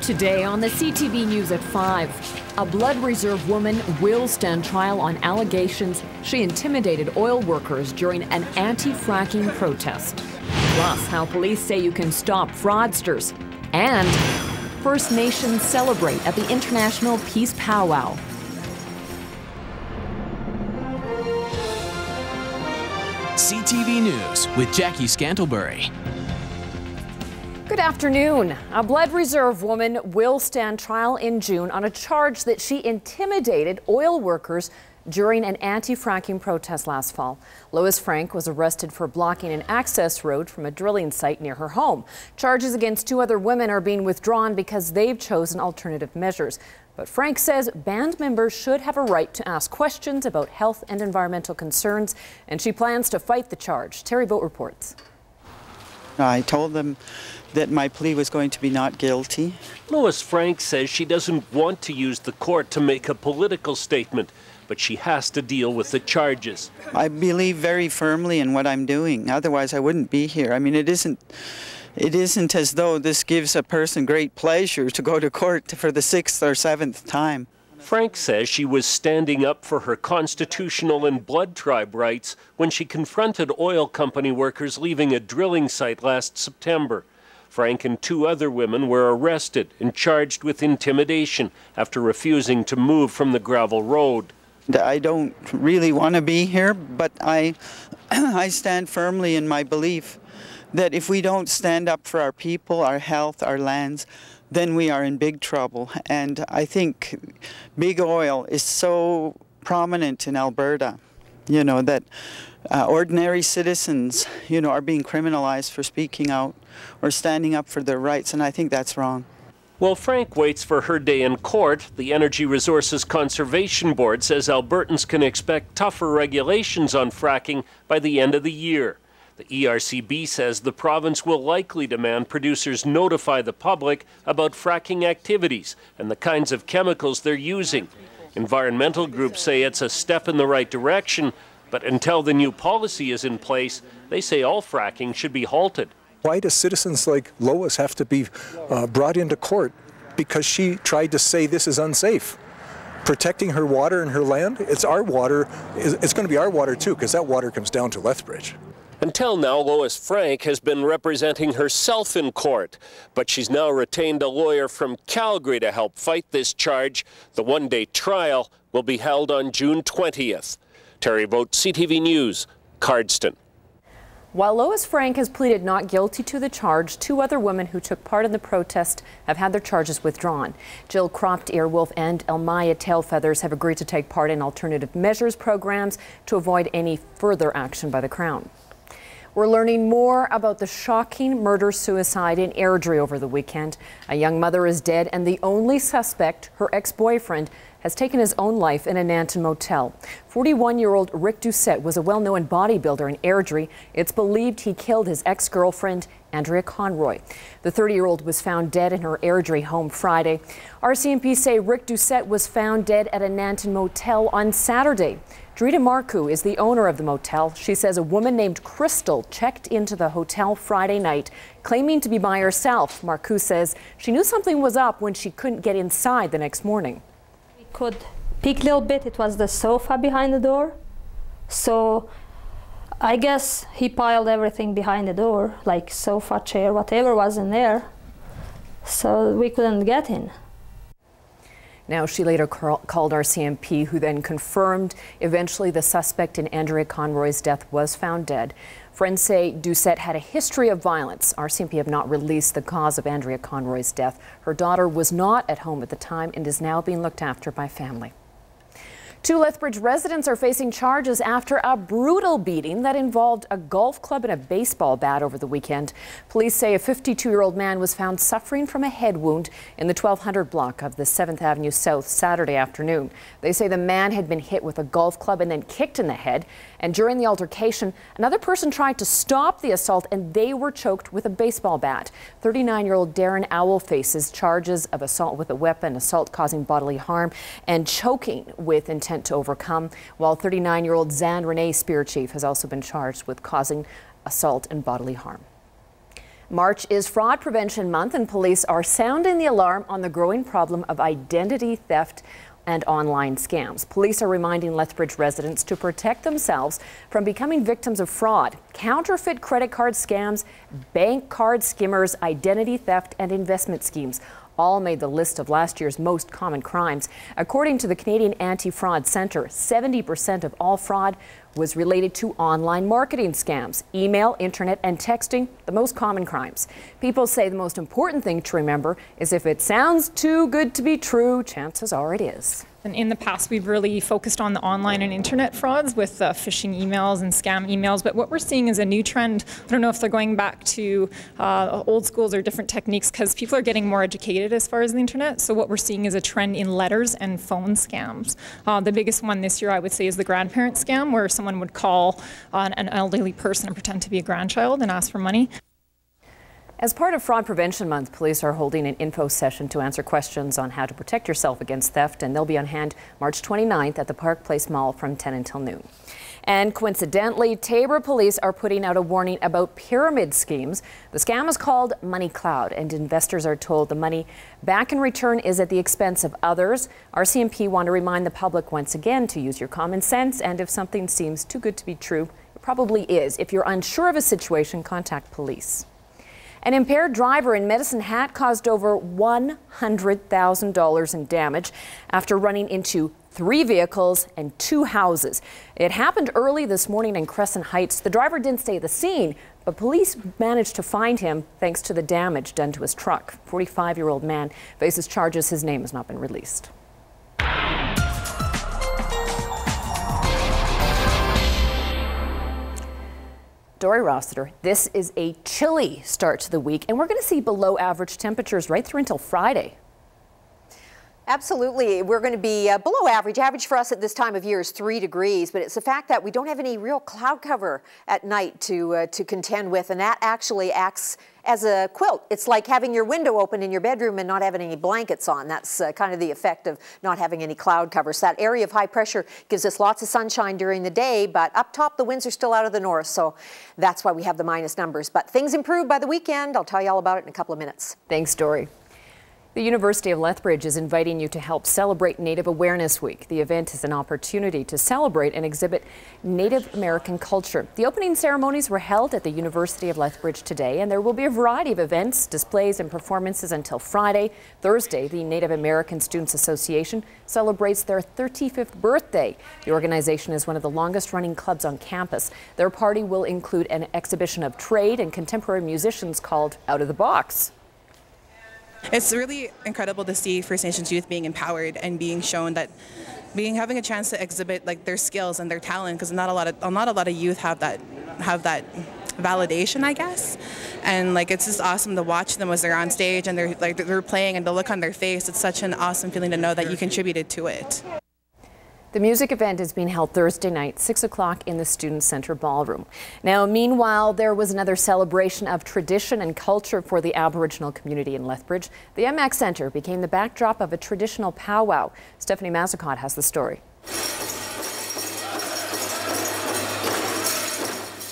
Today on the CTV News at 5, a blood reserve woman will stand trial on allegations she intimidated oil workers during an anti-fracking protest. Plus, how police say you can stop fraudsters. And First Nations celebrate at the International Peace Powwow. CTV News with Jackie Scantlebury. Good afternoon. A blood reserve woman will stand trial in June on a charge that she intimidated oil workers during an anti-fracking protest last fall. Lois Frank was arrested for blocking an access road from a drilling site near her home. Charges against two other women are being withdrawn because they've chosen alternative measures. But Frank says band members should have a right to ask questions about health and environmental concerns, and she plans to fight the charge. Terry Boat reports. I told them that my plea was going to be not guilty. Lois Frank says she doesn't want to use the court to make a political statement, but she has to deal with the charges. I believe very firmly in what I'm doing, otherwise I wouldn't be here. I mean, it isn't as though this gives a person great pleasure to go to court for the 6th or 7th time. Frank says she was standing up for her constitutional and blood tribe rights when she confronted oil company workers leaving a drilling site last September. Frank and two other women were arrested and charged with intimidation after refusing to move from the gravel road. I don't really want to be here, but I stand firmly in my belief that if we don't stand up for our people, our health, our lands, then we are in big trouble. And I think big oil is so prominent in Alberta, you know, that ordinary citizens, you know, are being criminalized for speaking out or standing up for their rights, and I think that's wrong. While Frank waits for her day in court, the Energy Resources Conservation Board says Albertans can expect tougher regulations on fracking by the end of the year. The ERCB says the province will likely demand producers notify the public about fracking activities and the kinds of chemicals they're using. Environmental groups say it's a step in the right direction, but until the new policy is in place, they say all fracking should be halted. Why do citizens like Lois have to be brought into court because she tried to say this is unsafe? Protecting her water and her land, it's our water, it's going to be our water too, because that water comes down to Lethbridge. Until now, Lois Frank has been representing herself in court, but she's now retained a lawyer from Calgary to help fight this charge. The one-day trial will be held on June 20th. Terry Boat, CTV News, Cardston. While Lois Frank has pleaded not guilty to the charge, two other women who took part in the protest have had their charges withdrawn. Jill Cropped Earwolf and Elmaya Tailfeathers have agreed to take part in alternative measures programs to avoid any further action by the Crown. We're learning more about the shocking murder-suicide in Airdrie over the weekend. A young mother is dead, and the only suspect, her ex-boyfriend, has taken his own life in a Nanton motel. 41-year-old Rick Doucette was a well-known bodybuilder in Airdrie. It's believed he killed his ex-girlfriend, Andrea Conroy. The 30-year-old was found dead in her Airdrie home Friday. RCMP say Rick Doucette was found dead at a Nanton motel on Saturday. Drita Marcoux is the owner of the motel. She says a woman named Crystal checked into the hotel Friday night, claiming to be by herself. Marcoux says she knew something was up when she couldn't get inside the next morning. We could peek a little bit. It was the sofa behind the door. So I guess he piled everything behind the door, like sofa, chair, whatever was in there. So we couldn't get in. Now, she later called RCMP, who then confirmed eventually the suspect in Andrea Conroy's death was found dead. Friends say Doucette had a history of violence. RCMP have not released the cause of Andrea Conroy's death. Her daughter was not at home at the time and is now being looked after by family. Two Lethbridge residents are facing charges after a brutal beating that involved a golf club and a baseball bat over the weekend. Police say a 52-year-old man was found suffering from a head wound in the 1200 block of the 7th Avenue South Saturday afternoon. They say the man had been hit with a golf club and then kicked in the head. And during the altercation, another person tried to stop the assault and they were choked with a baseball bat. 39-year-old Darren Owl faces charges of assault with a weapon, assault causing bodily harm, and choking with intent to overcome, while 39-year-old Zan Renee Spear Chief has also been charged with causing assault and bodily harm. March is Fraud Prevention Month, and police are sounding the alarm on the growing problem of identity theft and online scams. Police are reminding Lethbridge residents to protect themselves from becoming victims of fraud, counterfeit credit card scams, bank card skimmers, identity theft, and investment schemes. All made the list of last year's most common crimes. According to the Canadian Anti-Fraud Centre, 70% of all fraud was related to online marketing scams. Email, internet, and texting, the most common crimes. People say the most important thing to remember is if it sounds too good to be true, chances are it is. And in the past, we've really focused on the online and internet frauds with phishing emails and scam emails. But what we're seeing is a new trend. I don't know if they're going back to old schools or different techniques, because people are getting more educated as far as the internet. So what we're seeing is a trend in letters and phone scams. The biggest one this year, I would say, is the grandparent scam, where someone would call an elderly person and pretend to be a grandchild and ask for money. As part of Fraud Prevention Month, police are holding an info session to answer questions on how to protect yourself against theft, and they'll be on hand March 29th at the Park Place Mall from 10 until noon. And coincidentally, Taber police are putting out a warning about pyramid schemes. The scam is called Money Cloud, and investors are told the money back in return is at the expense of others. RCMP want to remind the public once again to use your common sense, and if something seems too good to be true, it probably is. If you're unsure of a situation, contact police. An impaired driver in Medicine Hat caused over $100,000 in damage after running into 3 vehicles and 2 houses. It happened early this morning in Crescent Heights. The driver didn't stay at the scene, but police managed to find him thanks to the damage done to his truck. 45-year-old man faces charges. His name has not been released. Dory Rossiter, this is a chilly start to the week, and we're going to see below average temperatures right through until Friday. Absolutely. We're going to be below average. Average for us at this time of year is 3 degrees, but it's the fact that we don't have any real cloud cover at night to contend with, and that actually acts as a quilt. It's like having your window open in your bedroom and not having any blankets on. That's kind of the effect of not having any cloud cover. So that area of high pressure gives us lots of sunshine during the day, but up top the winds are still out of the north, so that's why we have the minus numbers. But things improve by the weekend. I'll tell you all about it in a couple of minutes. Thanks, Dory. The University of Lethbridge is inviting you to help celebrate Native Awareness Week. The event is an opportunity to celebrate and exhibit Native American culture. The opening ceremonies were held at the University of Lethbridge today, and there will be a variety of events, displays, and performances until Friday. Thursday, the Native American Students Association celebrates their 35th birthday. The organization is one of the longest-running clubs on campus. Their party will include an exhibition of trade and contemporary musicians called Out of the Box. It's really incredible to see First Nations youth being empowered and being shown that having a chance to exhibit like their skills and their talent, because not a lot of youth have that validation, I guess. And like it's just awesome to watch them as they're on stage and they're playing, and the look on their face. It's such an awesome feeling to know that you contributed to it. The music event is being held Thursday night, 6 o'clock in the Student Center Ballroom. Now, meanwhile, there was another celebration of tradition and culture for the Aboriginal community in Lethbridge. The MX Center became the backdrop of a traditional powwow. Stephanie Mazzacott has the story.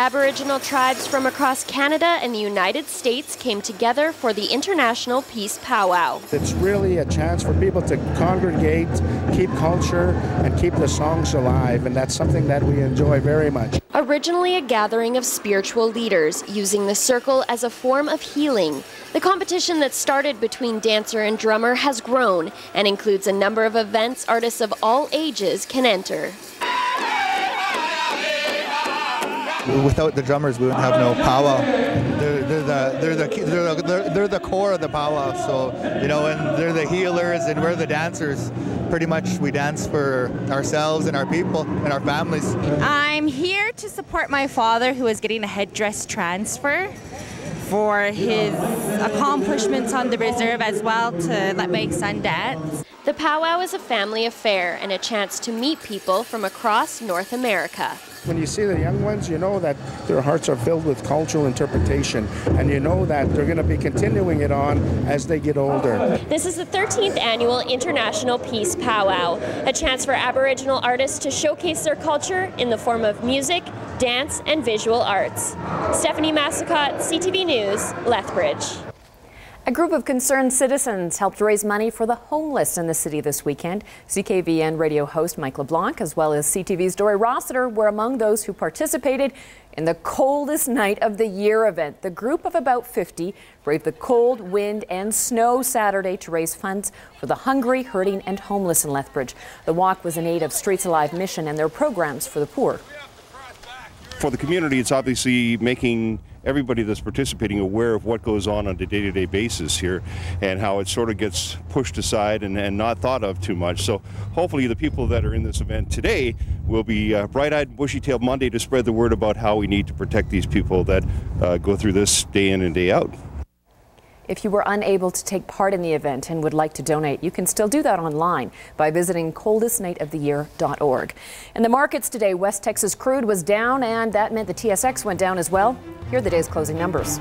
Aboriginal tribes from across Canada and the United States came together for the International Peace Powwow. It's really a chance for people to congregate, keep culture, and keep the songs alive, and that's something that we enjoy very much. Originally a gathering of spiritual leaders, using the circle as a form of healing, the competition that started between dancer and drummer has grown and includes a number of events artists of all ages can enter. Without the drummers, we wouldn't have no powwow. They're the core of the powwow. So and they're the healers, and we're the dancers. Pretty much, we dance for ourselves and our people and our families. I'm here to support my father, who is getting a headdress transfer for his accomplishments on the reserve, as well to let my son dance. The powwow is a family affair and a chance to meet people from across North America. When you see the young ones, you know that their hearts are filled with cultural interpretation, and you know that they're going to be continuing it on as they get older. This is the 13th annual International Peace Powwow, a chance for Aboriginal artists to showcase their culture in the form of music, dance, and visual arts. Stephanie Massicott, CTV News, Lethbridge. A group of concerned citizens helped raise money for the homeless in the city this weekend. CKVN radio host Mike LeBlanc, as well as CTV's Dory Rossiter, were among those who participated in the coldest night of the year event. The group of about 50 braved the cold, wind, and snow Saturday to raise funds for the hungry, hurting, and homeless in Lethbridge. The walk was in aid of Streets Alive mission and their programs for the poor. For the community, it's obviously making everybody that's participating aware of what goes on a day-to-day basis here and how it sort of gets pushed aside and not thought of too much. So hopefully the people that are in this event today will be bright-eyed, bushy-tailed Monday to spread the word about how we need to protect these people that go through this day in and day out. If you were unable to take part in the event and would like to donate, you can still do that online by visiting coldestnightoftheyear.org. In the markets today, West Texas crude was down, and that meant the TSX went down as well. Here are the day's closing numbers.